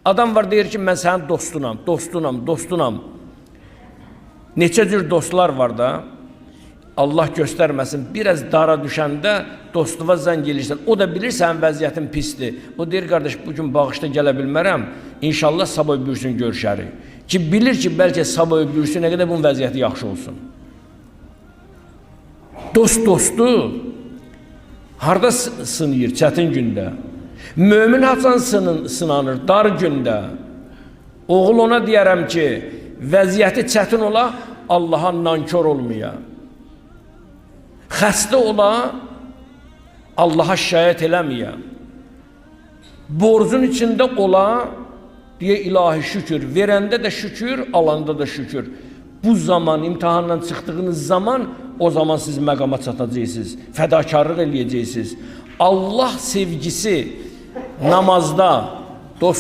Adam var deyir ki, mən sənin dostunam. Neçə cür dostlar var da, Allah göstərməsin, biraz dara düşəndə dostuva zəng elirsən, o da bilir sənin vəziyyətin pisdir. O deyir, qardaş, bugün bağışda gələ bilmərəm, inşallah sabah öbürsün görüşərik. Ki, bilir ki, bəlkə sabah öbürsün, nə qədər bunun vəziyyəti yaxşı olsun. Dostu harada sınıyır çətin gündə? Mömin haçan sınanır dar gündə? Oğul ona deyərəm ki, vəziyyəti çətin ola, Allaha nankör olmaya. Xəstə ola, Allaha şikayət eləməyə. Borcun içində ola, deyə ilahi şükür. Verəndə də şükür, alanda da şükür. Bu zaman, imtihandan çıxdığınız zaman, o zaman siz məqama çatacaqsınız, fədakarlıq eləyəcəksiniz. Allah sevgisi namazda,